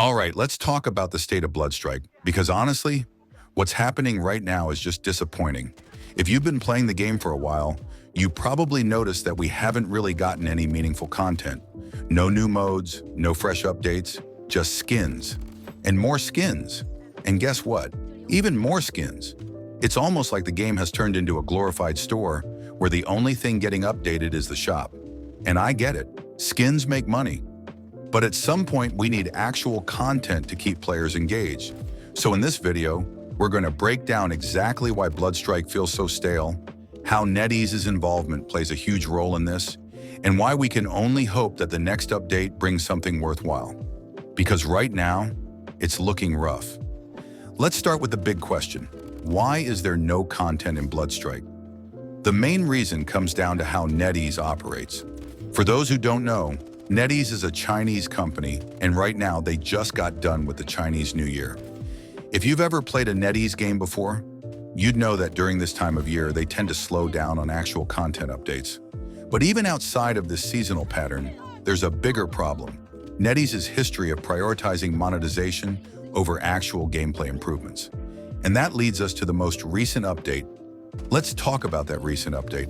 All right, let's talk about the state of Bloodstrike, because honestly, what's happening right now is just disappointing. If you've been playing the game for a while, you probably noticed that we haven't really gotten any meaningful content. No new modes, no fresh updates, just skins. And more skins. And guess what? Even more skins. It's almost like the game has turned into a glorified store where the only thing getting updated is the shop. And I get it. Skins make money. But at some point, we need actual content to keep players engaged. So in this video, we're going to break down exactly why Bloodstrike feels so stale, how NetEase's involvement plays a huge role in this, and why we can only hope that the next update brings something worthwhile. Because right now, it's looking rough. Let's start with the big question. Why is there no content in Bloodstrike? The main reason comes down to how NetEase operates. For those who don't know, NetEase is a Chinese company, and right now they just got done with the Chinese New Year. If you've ever played a NetEase game before, you'd know that during this time of year, they tend to slow down on actual content updates. But even outside of this seasonal pattern, there's a bigger problem. NetEase's history of prioritizing monetization over actual gameplay improvements. And that leads us to the most recent update. Let's talk about that recent update.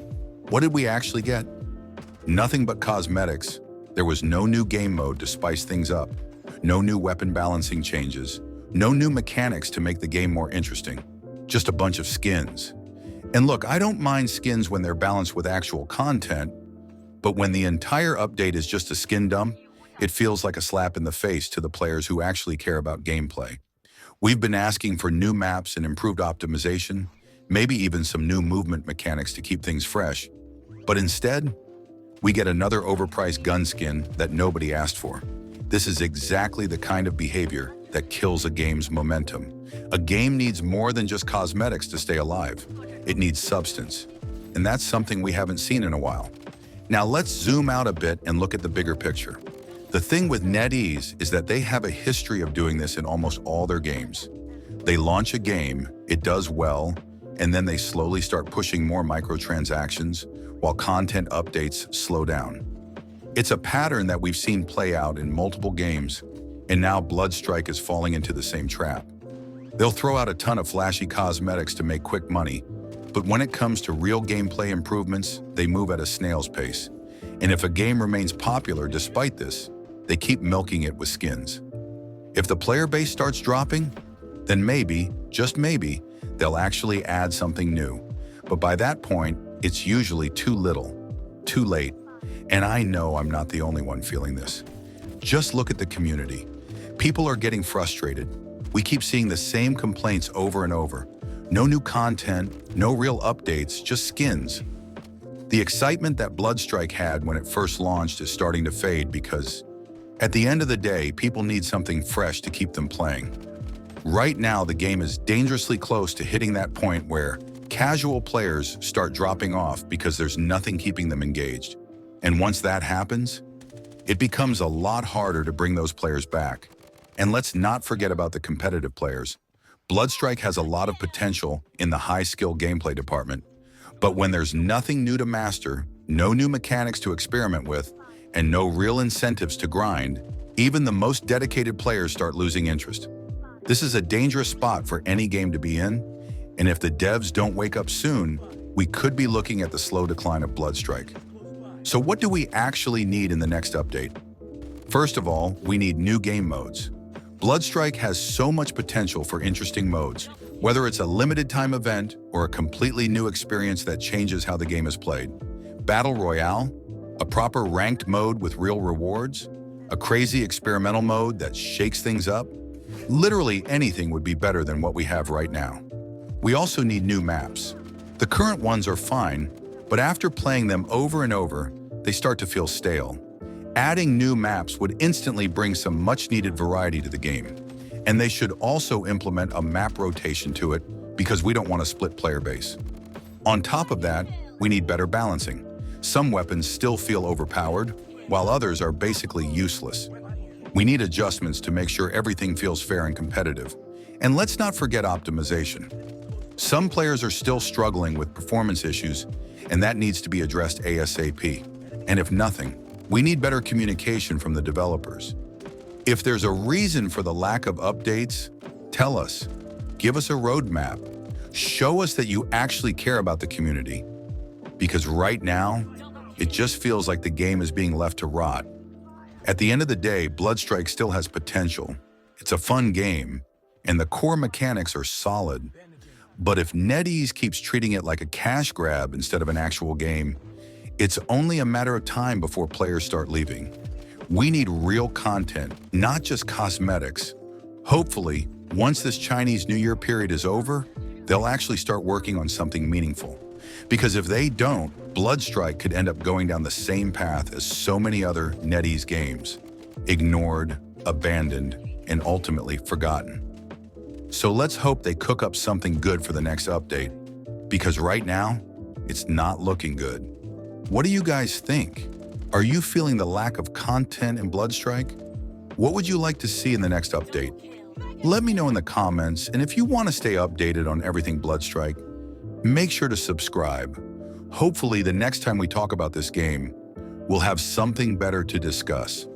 What did we actually get? Nothing but cosmetics. There was no new game mode to spice things up, no new weapon balancing changes, no new mechanics to make the game more interesting, just a bunch of skins. And look, I don't mind skins when they're balanced with actual content, but when the entire update is just a skin dump, it feels like a slap in the face to the players who actually care about gameplay. We've been asking for new maps and improved optimization, maybe even some new movement mechanics to keep things fresh, but instead, we get another overpriced gun skin that nobody asked for. This is exactly the kind of behavior that kills a game's momentum. A game needs more than just cosmetics to stay alive. It needs substance. And that's something we haven't seen in a while. Now let's zoom out a bit and look at the bigger picture. The thing with NetEase is that they have a history of doing this in almost all their games. They launch a game, it does well, and then they slowly start pushing more microtransactions while content updates slow down. It's a pattern that we've seen play out in multiple games, and now Bloodstrike is falling into the same trap. They'll throw out a ton of flashy cosmetics to make quick money, but when it comes to real gameplay improvements, they move at a snail's pace. And if a game remains popular despite this, they keep milking it with skins. If the player base starts dropping, then maybe, just maybe, they'll actually add something new. But by that point, it's usually too little, too late. And I know I'm not the only one feeling this. Just look at the community. People are getting frustrated. We keep seeing the same complaints over and over. No new content, no real updates, just skins. The excitement that Bloodstrike had when it first launched is starting to fade because, at the end of the day, people need something fresh to keep them playing. Right now, the game is dangerously close to hitting that point where casual players start dropping off because there's nothing keeping them engaged. And once that happens, it becomes a lot harder to bring those players back. And let's not forget about the competitive players. Bloodstrike has a lot of potential in the high-skill gameplay department. But when there's nothing new to master, no new mechanics to experiment with, and no real incentives to grind, even the most dedicated players start losing interest. This is a dangerous spot for any game to be in, and if the devs don't wake up soon, we could be looking at the slow decline of Bloodstrike. So what do we actually need in the next update? First of all, we need new game modes. Bloodstrike has so much potential for interesting modes, whether it's a limited time event or a completely new experience that changes how the game is played. Battle Royale, a proper ranked mode with real rewards, a crazy experimental mode that shakes things up. Literally anything would be better than what we have right now. We also need new maps. The current ones are fine, but after playing them over and over, they start to feel stale. Adding new maps would instantly bring some much-needed variety to the game. And they should also implement a map rotation to it because we don't want a split player base. On top of that, we need better balancing. Some weapons still feel overpowered, while others are basically useless. We need adjustments to make sure everything feels fair and competitive. And let's not forget optimization. Some players are still struggling with performance issues, and that needs to be addressed ASAP. And if nothing, we need better communication from the developers. If there's a reason for the lack of updates, tell us. Give us a roadmap. Show us that you actually care about the community. Because right now, it just feels like the game is being left to rot. At the end of the day, Bloodstrike still has potential. It's a fun game, and the core mechanics are solid. But if NetEase keeps treating it like a cash grab instead of an actual game, it's only a matter of time before players start leaving. We need real content, not just cosmetics. Hopefully, once this Chinese New Year period is over, they'll actually start working on something meaningful. Because if they don't, Bloodstrike could end up going down the same path as so many other NetEase games. Ignored, abandoned, and ultimately forgotten. So let's hope they cook up something good for the next update. Because right now, it's not looking good. What do you guys think? Are you feeling the lack of content in Bloodstrike? What would you like to see in the next update? Let me know in the comments, and if you want to stay updated on everything Bloodstrike, make sure to subscribe. Hopefully, the next time we talk about this game, we'll have something better to discuss.